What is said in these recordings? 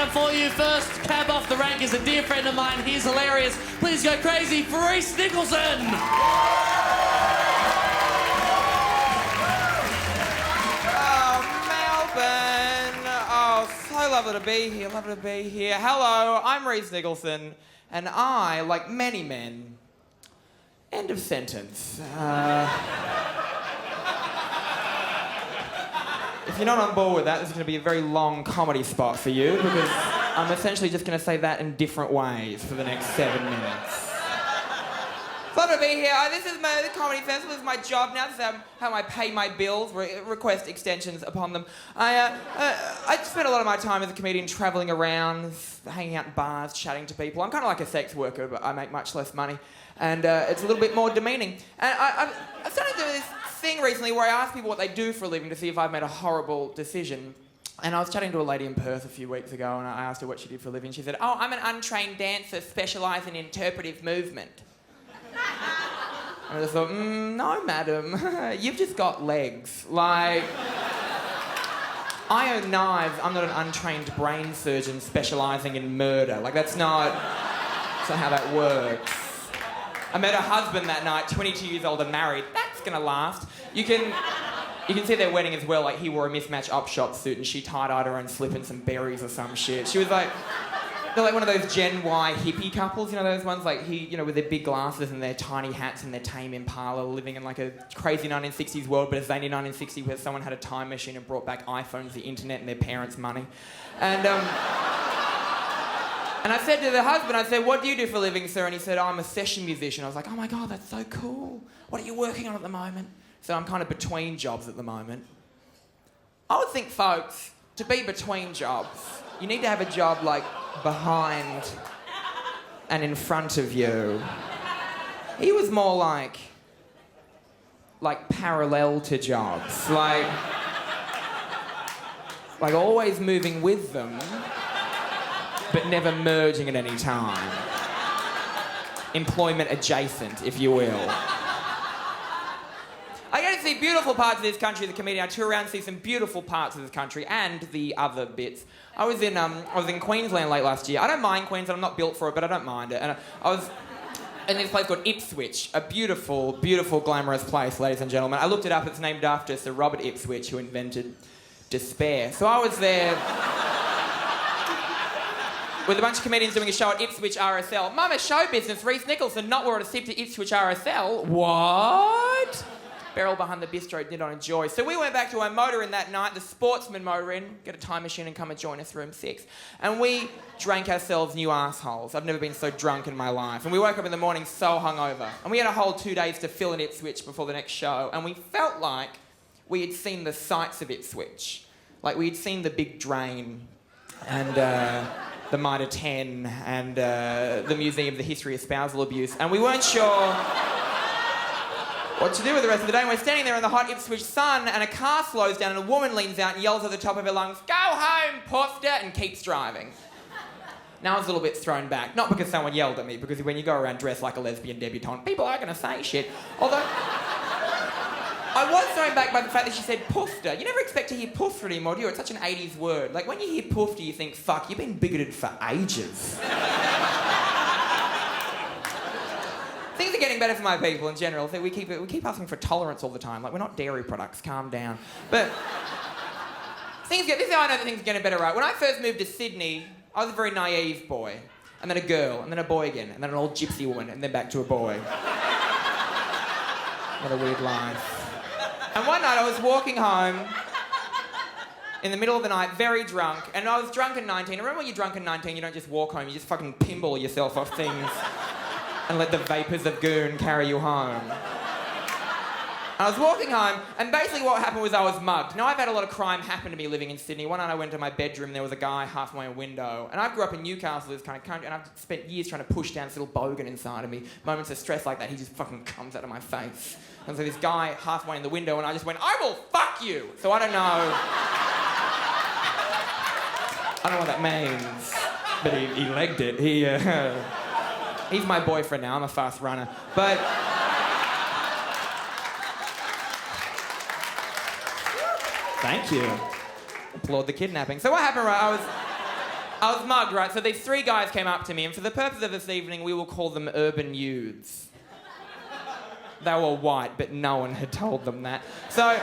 round for you. First cab off the rank is a dear friend of mine. He's hilarious. Please go crazy for Rhys Nicholson. So lovely to be here, lovely to be here. Hello, I'm Rhys Nicholson, and I, like many men, end of sentence. If you're not on board with that, this is going to be a very long comedy spot for you, because I'm essentially just going to say that in different ways for the next 7 minutes. It's lovely to be here. This is the Comedy Festival. This is my job now. This is how I pay my bills, request extensions upon them. I spend a lot of my time as a comedian travelling around, hanging out in bars, chatting to people. I'm kind of like a sex worker, but I make much less money. And it's a little bit more demeaning. And I've started doing this thing recently where I ask people what they do for a living to see if I've made a horrible decision. And I was chatting to a lady in Perth a few weeks ago, and I asked her what she did for a living. She said, "Oh, I'm an untrained dancer specialising in interpretive movement." And I just thought, no, madam, you've just got legs. Like, I own knives. I'm not an untrained brain surgeon specialising in murder. Like, that's not how that works. I met her husband that night, 22 years old and married. That's gonna last. You can see their wedding as well. Like, he wore a mismatched Opshop suit and she tie-dyed her own slip and some berries or some shit. She was like... They're like one of those Gen Y hippie couples, you know, those ones like with their big glasses and their tiny hats and their tame Impala, living in like a crazy 1960s world, but a zany 1960s where someone had a time machine and brought back iPhones, the internet, and their parents' money. And I said to the husband, I said, "What do you do for a living, sir?" And he said, "Oh, I'm a session musician." I was like, "Oh my God, that's so cool. What are you working on at the moment?" So I'm kind of between jobs at the moment. I would think, folks, to be between jobs, you need to have a job like behind and in front of you. He was more like parallel to jobs, like always moving with them, but never merging at any time. Employment adjacent, if you will. I go to see beautiful parts of this country as a comedian. I tour around and see some beautiful parts of this country and the other bits. I was in Queensland late last year. I don't mind Queensland. I'm not built for it, but I don't mind it. And I was in this place called Ipswich, a beautiful, beautiful, glamorous place, ladies and gentlemen. I looked it up. It's named after Sir Robert Ipswich, who invented despair. So I was there with a bunch of comedians doing a show at Ipswich RSL. Mama show business, Rhys Nicholson, not wore a sip to Ipswich RSL. What? Barrel behind the bistro, did not enjoy. So we went back to our motor inn that night, the Sportsman motor inn, get a time machine and come and join us, room 6. And we drank ourselves new assholes. I've never been so drunk in my life. And we woke up in the morning so hungover. And we had a whole 2 days to fill in Ipswich before the next show. And we felt like we had seen the sights of Ipswich. Like we had seen the big drain and the Mitre 10 and the Museum of the History of Spousal Abuse. And we weren't sure what to do with the rest of the day. And we're standing there in the hot Ipswich sun and a car slows down and a woman leans out and yells at the top of her lungs, "Go home, Poster," and keeps driving. Now I was a little bit thrown back. Not because someone yelled at me, because when you go around dressed like a lesbian debutante, people are going to say shit. Although, I was thrown back by the fact that she said Poster. You never expect to hear Poster anymore, do you? It's such an 80s word. Like, when you hear Poster, you think, fuck, you've been bigoted for ages. Things are getting better for my people in general. We keep asking for tolerance all the time. Like, we're not dairy products. Calm down. But this is how I know that things are getting better, right? When I first moved to Sydney, I was a very naive boy. And then a girl, and then a boy again, and then an old gypsy woman, and then back to a boy. What a weird life. And one night I was walking home in the middle of the night, very drunk, and I was drunk at 19. Remember when you're drunk at 19, you don't just walk home, you just fucking pinball yourself off things and let the vapours of goon carry you home. I was walking home, and basically what happened was I was mugged. Now, I've had a lot of crime happen to me living in Sydney. One night I went to my bedroom, there was a guy half my window. And I grew up in Newcastle, this kind of country, and I've spent years trying to push down this little bogan inside of me. Moments of stress like that, he just fucking comes out of my face. And so this guy halfway in the window, and I just went, "I will fuck you!" So I don't know what that means. But he legged it. He's my boyfriend now, I'm a fast runner. But thank you. Applaud the kidnapping. So what happened, right? I was mugged, right? So these three guys came up to me, and for the purpose of this evening, we will call them urban youths. They were white, but no one had told them that. So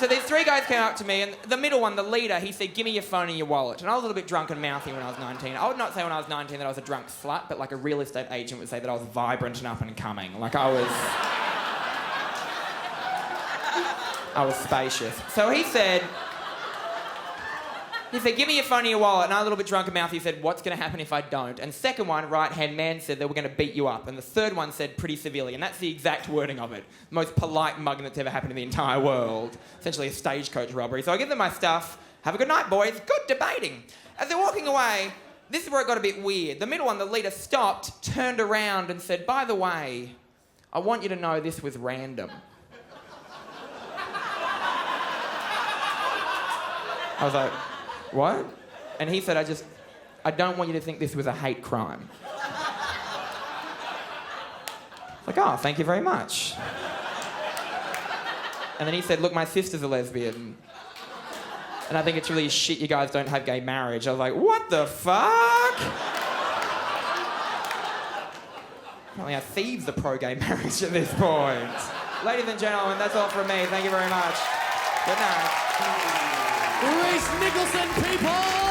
these three guys came up to me, and the middle one, the leader, he said, "Give me your phone and your wallet." And I was a little bit drunk and mouthy when I was 19. I would not say when I was 19 that I was a drunk slut, but like a real estate agent would say that I was vibrant and up and coming. Like I was spacious. So he said, "Give me your phone and your wallet." And I, a little bit drunk and mouthy, said, "What's going to happen if I don't?" And second one, right-hand man, said they were going to beat you up. And the third one said, "Pretty severely." And that's the exact wording of it. Most polite mugging that's ever happened in the entire world. Essentially a stagecoach robbery. So I give them my stuff. "Have a good night, boys." Good debating. As they're walking away, this is where it got a bit weird. The middle one, the leader, stopped, turned around and said, "By the way, I want you to know this was random." I was like, "What?" And he said, I don't want you to think this was a hate crime. Like, "Oh, thank you very much." And then he said, "Look, my sister's a lesbian. And I think it's really shit you guys don't have gay marriage." I was like, "What the fuck?" Apparently our thieves are pro-gay marriage at this point. Ladies and gentlemen, that's all from me. Thank you very much. Good night. Reese Nicholson, people!